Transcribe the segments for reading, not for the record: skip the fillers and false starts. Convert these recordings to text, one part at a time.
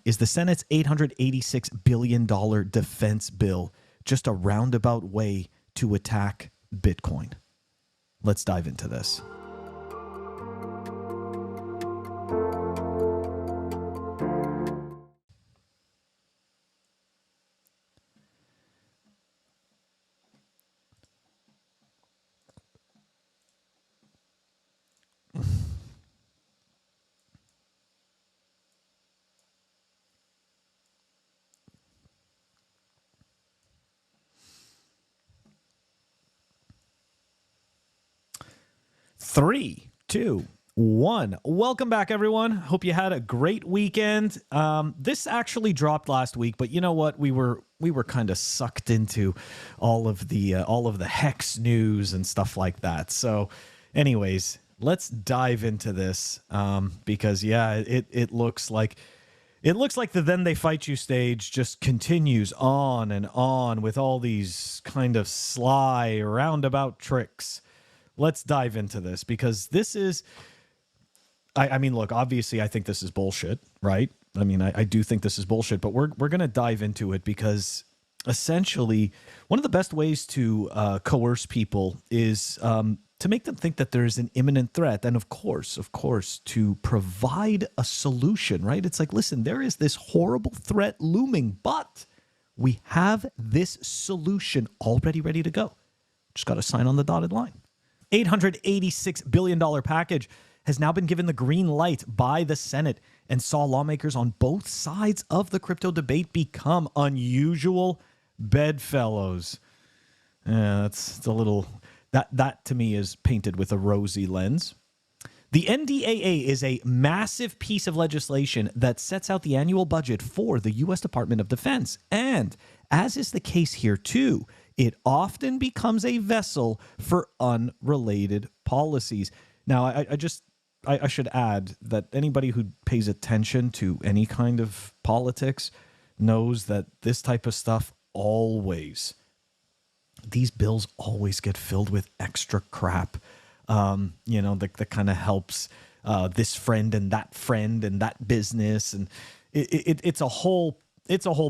Is the Senate's $886 billion defense bill just a roundabout way to attack Bitcoin? Let's dive into this. Three, two, one. Welcome back, everyone. Hope you had a great weekend. This actually dropped last week, but you know what? We were kind of sucked into all of the Hex news and stuff like that. So, anyways, let's dive into this because yeah, it looks like the Then They Fight You stage just continues on and on with all these kind of sly roundabout tricks. Let's dive into this because this is, I mean, look, obviously I think this is bullshit, right? I mean, I do think this is bullshit, but we're going to dive into it because essentially one of the best ways to coerce people is to make them think that there's an imminent threat. And of course, to provide a solution, right? It's like, listen, there is this horrible threat looming, but we have this solution already ready to go. Just got to sign on the dotted line. $886 billion package has now been given the green light by the Senate and saw lawmakers on both sides of the crypto debate become unusual bedfellows. Yeah, that's a little... That to me is painted with a rosy lens. The NDAA is a massive piece of legislation that sets out the annual budget for the U.S. Department of Defense. And as is the case here too, it often becomes a vessel for unrelated policies. Now, I should add that anybody who pays attention to any kind of politics knows that this type of stuff these bills always get filled with extra crap, that kind of helps this friend and that business. And it's a whole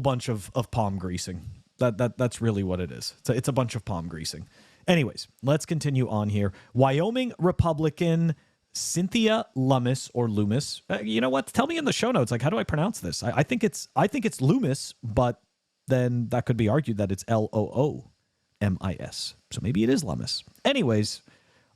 bunch of palm greasing. That's really what it is. It's a bunch of palm greasing. Anyways, let's continue on here. Wyoming Republican Cynthia Lummis or Loomis. You know what? Tell me in the show notes. Like, how do I pronounce this? I think it's Loomis, but then that could be argued that it's Loomis. So maybe it is Lummis. Anyways,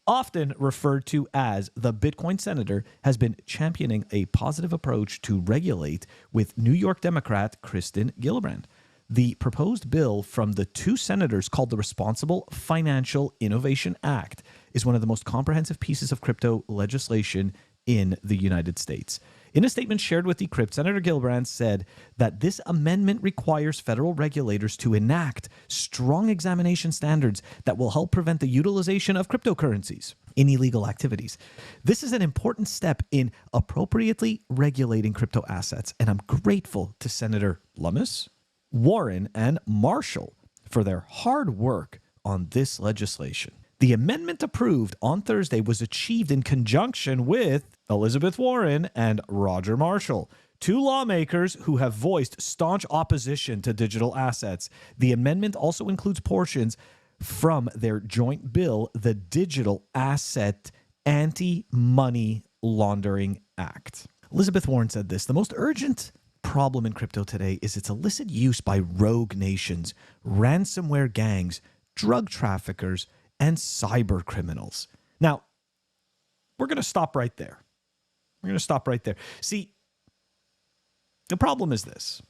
often referred to as the Bitcoin senator, has been championing a positive approach to regulate with New York Democrat Kristen Gillibrand. The proposed bill from the two senators, called the Responsible Financial Innovation Act, is one of the most comprehensive pieces of crypto legislation in the United States. In a statement shared with Decrypt, Senator Gillibrand said that this amendment requires federal regulators to enact strong examination standards that will help prevent the utilization of cryptocurrencies in illegal activities. This is an important step in appropriately regulating crypto assets, and I'm grateful to Senator Lummis, Warren, and Marshall for their hard work on this legislation. The amendment approved on Thursday was achieved in conjunction with Elizabeth Warren and Roger Marshall, two lawmakers who have voiced staunch opposition to digital assets. The amendment also includes portions from their joint bill, the Digital Asset Anti-Money Laundering Act. Elizabeth Warren said this: "The most urgent problem in crypto today is its illicit use by rogue nations, ransomware gangs, drug traffickers, and cyber criminals." Now, we're going to stop right there. See, the problem is this.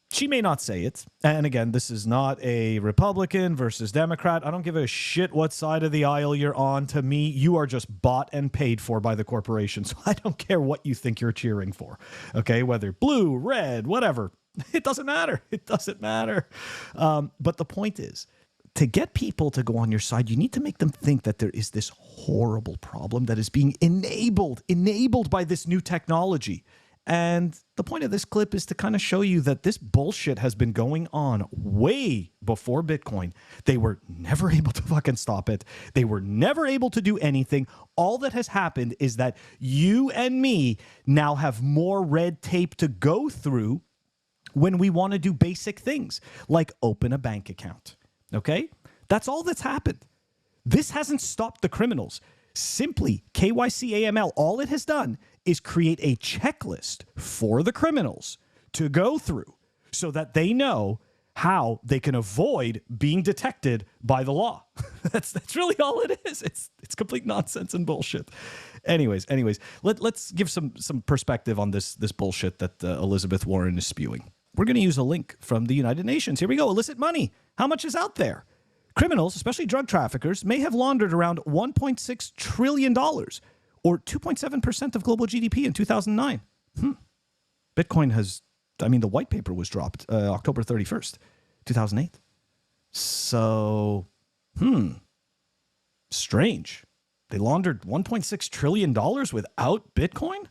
She may not say it. And again, this is not a Republican versus Democrat. I don't give a shit what side of the aisle you're on. To me, you are just bought and paid for by the corporation. So I don't care what you think you're cheering for. Okay, whether blue, red, whatever. It doesn't matter. But the point is, to get people to go on your side, you need to make them think that there is this horrible problem that is being enabled by this new technology. And the point of this clip is to kind of show you that this bullshit has been going on way before Bitcoin. They were never able to fucking stop it. They were never able to do anything. All that has happened is that you and me now have more red tape to go through when we want to do basic things like open a bank account. Okay? That's all that's happened. This hasn't stopped the criminals. Simply, KYC AML, all it has done is create a checklist for the criminals to go through so that they know how they can avoid being detected by the law. That's really all it is. It's complete nonsense and bullshit. Anyways, let's give some perspective on this bullshit that Elizabeth Warren is spewing. We're going to use a link from the United Nations. Here we go. Illicit money. How much is out there? Criminals, especially drug traffickers, may have laundered around $1.6 trillion, or 2.7% of global GDP in 2009. Bitcoin has, the white paper was dropped October 31st, 2008. So, strange. They laundered $1.6 trillion without Bitcoin?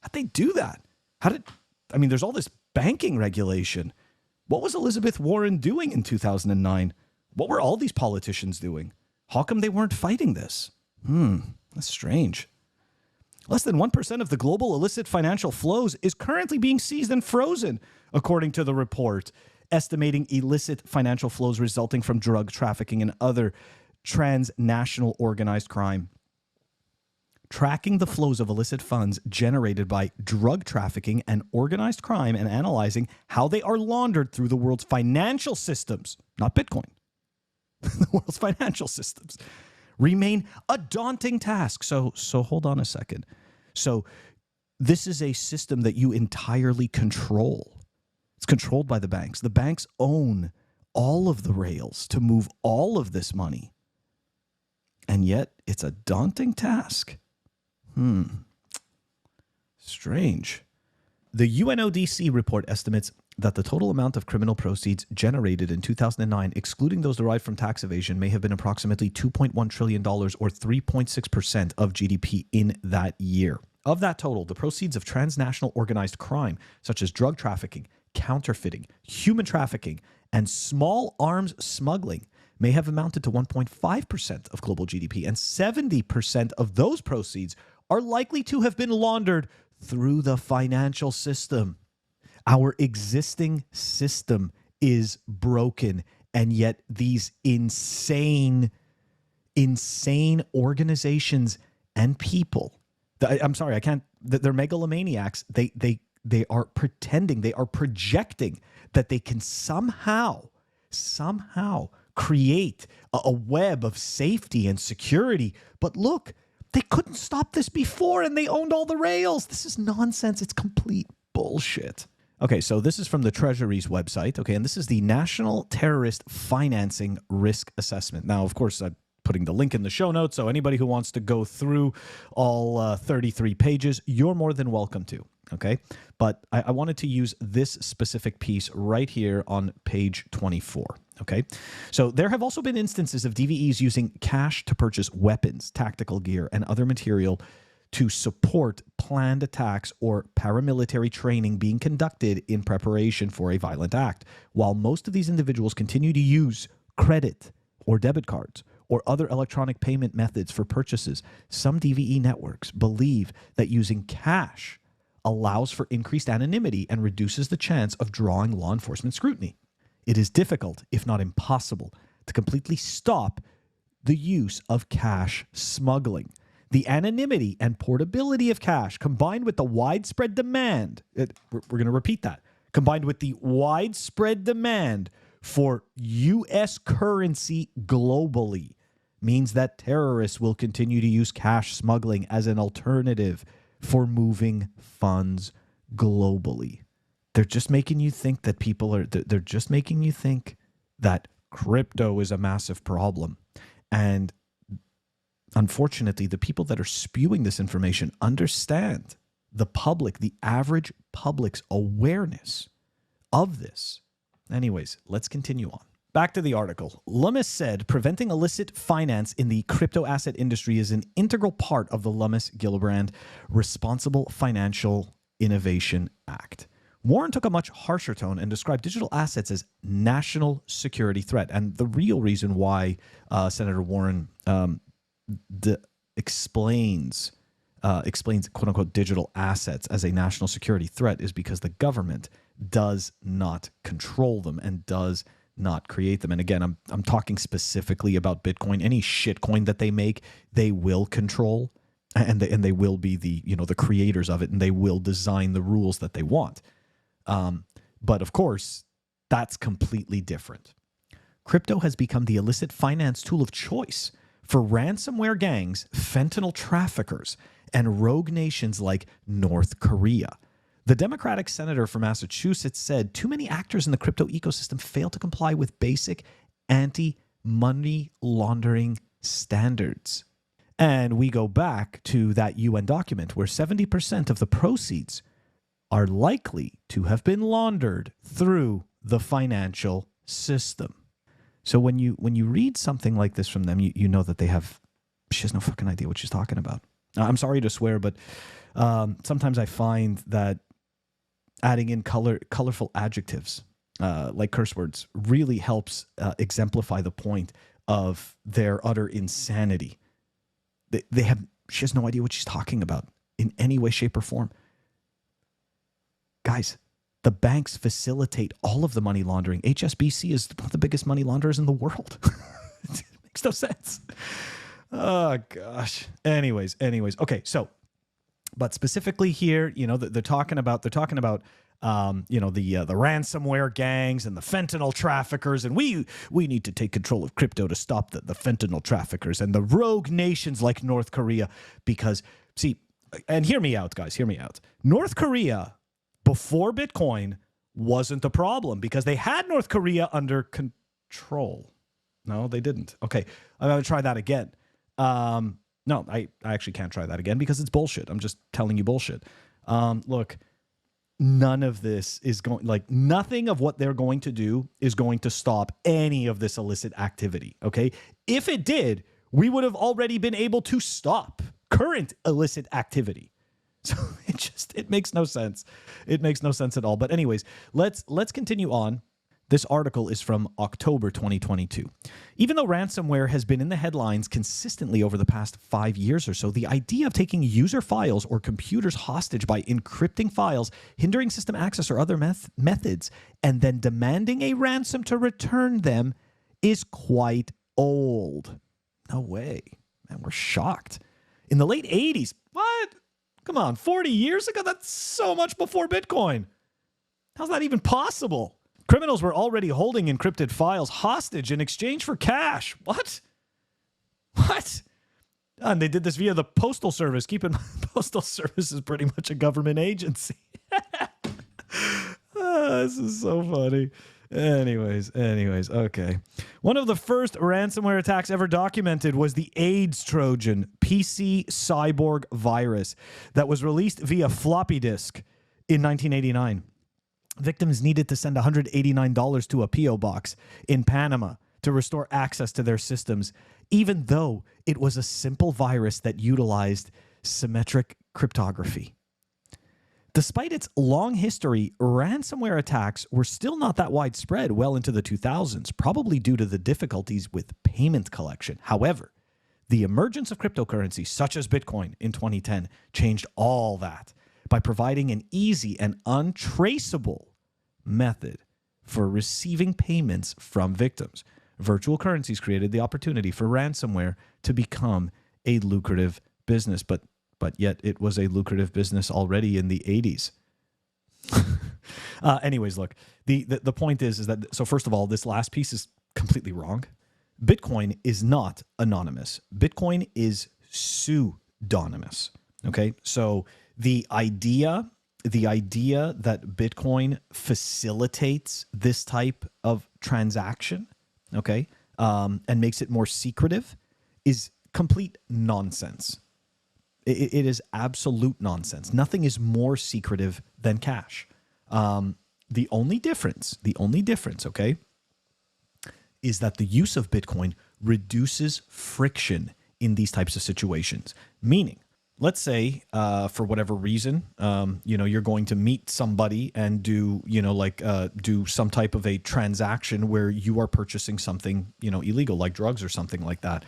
How'd they do that? There's all this banking regulation. What was Elizabeth Warren doing in 2009? What were all these politicians doing? How come they weren't fighting this? That's strange. Less than 1% of the global illicit financial flows is currently being seized and frozen, according to the report, estimating illicit financial flows resulting from drug trafficking and other transnational organized crime. Tracking the flows of illicit funds generated by drug trafficking and organized crime and analyzing how they are laundered through the world's financial systems, not Bitcoin, the world's financial systems, remain a daunting task. So hold on a second. So this is a system that you entirely control. It's controlled by the banks. The banks own all of the rails to move all of this money. And yet it's a daunting task. Strange. The UNODC report estimates that the total amount of criminal proceeds generated in 2009, excluding those derived from tax evasion, may have been approximately $2.1 trillion or 3.6% of GDP in that year. Of that total, the proceeds of transnational organized crime, such as drug trafficking, counterfeiting, human trafficking, and small arms smuggling, may have amounted to 1.5% of global GDP, and 70% of those proceeds are likely to have been laundered through the financial system. Our existing system is broken, and yet these insane organizations and people, they're megalomaniacs. They are pretending, they are projecting that they can somehow create a web of safety and security. But look, they couldn't stop this before, and they owned all the rails. This is nonsense. It's complete bullshit. Okay, so this is from the Treasury's website, okay, and this is the National Terrorist Financing Risk Assessment. Now, of course, I'm putting the link in the show notes, so anybody who wants to go through all 33 pages, you're more than welcome to, okay? But I wanted to use this specific piece right here on page 24, okay? So there have also been instances of DVEs using cash to purchase weapons, tactical gear, and other material to support planned attacks or paramilitary training being conducted in preparation for a violent act. While most of these individuals continue to use credit or debit cards or other electronic payment methods for purchases, some DVE networks believe that using cash allows for increased anonymity and reduces the chance of drawing law enforcement scrutiny. It is difficult, if not impossible, to completely stop the use of cash smuggling. The anonymity and portability of cash, combined with the widespread demand, we're going to repeat that, combined with the widespread demand for U.S. currency globally, means that terrorists will continue to use cash smuggling as an alternative for moving funds globally. They're just making you think that they're just making you think that crypto is a massive problem. And unfortunately, the people that are spewing this information understand the average public's awareness of this. Anyways, let's continue on. Back to the article. Lummis said preventing illicit finance in the crypto asset industry is an integral part of the Lummis-Gillibrand responsible financial Innovation Act. Warren took a much harsher tone and described digital assets as national security threat. And the real reason why Senator Warren explains quote unquote digital assets as a national security threat is because the government does not control them and does not create them. And again, I'm talking specifically about Bitcoin. Any shitcoin that they make, they will control, and they will be the creators of it, and they will design the rules that they want. But of course, that's completely different. Crypto has become the illicit finance tool of choice for ransomware gangs, fentanyl traffickers, and rogue nations like North Korea. The Democratic senator from Massachusetts said too many actors in the crypto ecosystem fail to comply with basic anti-money laundering standards. And we go back to that UN document where 70% of the proceeds are likely to have been laundered through the financial system. So when you read something like this from them, you know that she has no fucking idea what she's talking about. I'm sorry to swear, but sometimes I find that adding in colorful adjectives like curse words really helps exemplify the point of their utter insanity. She has no idea what she's talking about in any way, shape, or form. Guys, the banks facilitate all of the money laundering. HSBC is one of the biggest money launderers in the world. It makes no sense. Oh, gosh. Anyways. Okay, so, but specifically here, they're talking about the ransomware gangs and the fentanyl traffickers, and we need to take control of crypto to stop the fentanyl traffickers and the rogue nations like North Korea. Because, see, and hear me out, guys, hear me out. North Korea, before Bitcoin, wasn't the problem because they had North Korea under control. No, they didn't. Okay, I'm going to try that again. No, I actually can't try that again because it's bullshit. I'm just telling you bullshit. Look, none of this is nothing of what they're going to do is going to stop any of this illicit activity, okay? If it did, we would have already been able to stop current illicit activity. So it makes no sense. It makes no sense at all. But anyways, let's continue on. This article is from October 2022. Even though ransomware has been in the headlines consistently over the past 5 years or so, the idea of taking user files or computers hostage by encrypting files, hindering system access or other methods, and then demanding a ransom to return them is quite old. No way. Man, we're shocked. In the late 80s, what? Come on, 40 years ago? That's so much before Bitcoin. How's that even possible? Criminals were already holding encrypted files hostage in exchange for cash. What? And they did this via the Postal Service. Keep in mind, Postal Service is pretty much a government agency. This is so funny. Anyways, okay. One of the first ransomware attacks ever documented was the AIDS Trojan PC Cyborg virus that was released via floppy disk in 1989. Victims needed to send $189 to a P.O. box in Panama to restore access to their systems, even though it was a simple virus that utilized symmetric cryptography. Despite its long history, ransomware attacks were still not that widespread well into the 2000s, probably due to the difficulties with payment collection. However, the emergence of cryptocurrencies such as Bitcoin in 2010 changed all that by providing an easy and untraceable method for receiving payments from victims. Virtual currencies created the opportunity for ransomware to become a lucrative business, but yet it was a lucrative business already in the 80s. Anyways, look, the point is that, so first of all, this last piece is completely wrong. Bitcoin is not anonymous. Bitcoin is pseudonymous. Okay, so the idea that Bitcoin facilitates this type of transaction, okay, and makes it more secretive is complete nonsense. It is absolute nonsense. Nothing is more secretive than cash. The only difference, okay, is that the use of Bitcoin reduces friction in these types of situations. Meaning, let's say for whatever reason, you're going to meet somebody and do, do some type of a transaction where you are purchasing something, illegal, like drugs or something like that.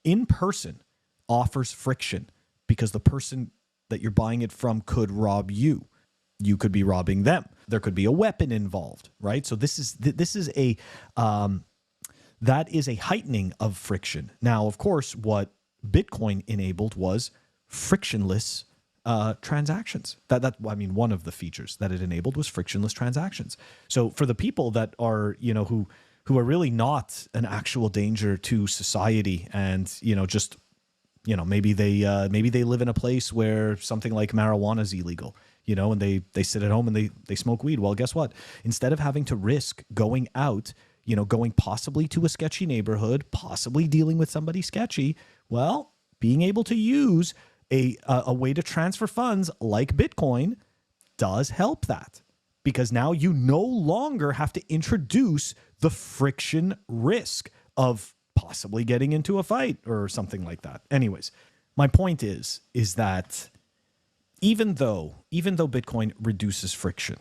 In person offers friction because the person that you're buying it from could rob you. You could be robbing them. There could be a weapon involved, right? So that is a heightening of friction. Now, of course, what Bitcoin enabled was frictionless transactions. One of the features that it enabled was frictionless transactions. So for the people that are, who are really not an actual danger to society, and maybe they live in a place where something like marijuana is illegal, and they sit at home and they smoke weed. Well, guess what? Instead of having to risk going out, going possibly to a sketchy neighborhood, possibly dealing with somebody sketchy, well, being able to use a way to transfer funds like Bitcoin does help that, because now you no longer have to introduce the friction risk of possibly getting into a fight or something like that. Anyways, my point is that even though Bitcoin reduces friction,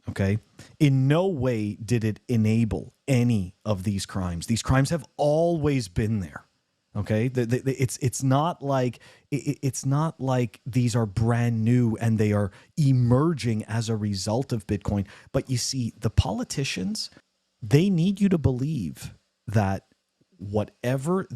okay, in no way did it enable any of these crimes. These crimes have always been there. Okay, it's not like these are brand new and they are emerging as a result of Bitcoin. But you see, the politicians, they need you to believe that whatever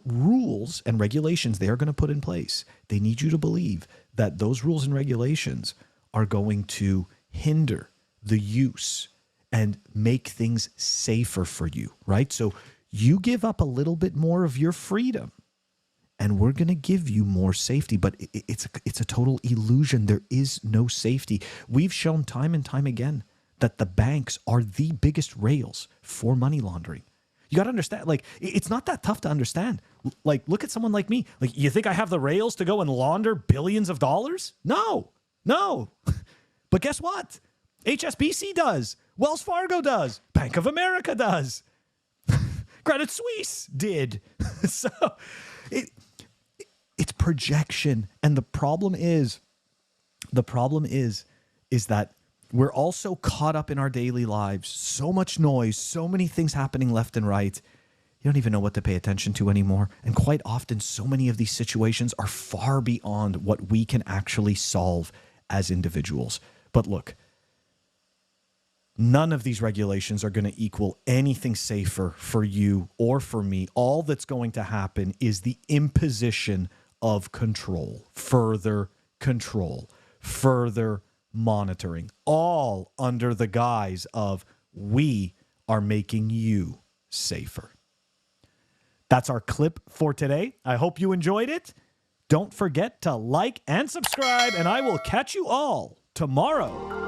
rules and regulations they are going to put in place, they need you to believe that those rules and regulations are going to hinder the use and make things safer for you, right? So you give up a little bit more of your freedom and we're going to give you more safety, but it's a total illusion. There is no safety. We've shown time and time again that the banks are the biggest rails for money laundering. You got to understand, like, it's not that tough to understand. Like, look at someone like me. Like, you think I have the rails to go and launder billions of dollars? No. But guess what? HSBC does. Wells Fargo does. Bank of America does. Credit Suisse did. So it's projection. And the problem is that we're also caught up in our daily lives. So much noise, so many things happening left and right. You don't even know what to pay attention to anymore. And quite often, so many of these situations are far beyond what we can actually solve as individuals. But look, none of these regulations are going to equal anything safer for you or for me. All that's going to happen is the imposition of control, further monitoring, all under the guise of we are making you safer. That's our clip for today. I hope you enjoyed it. Don't forget to like and subscribe, and I will catch you all tomorrow.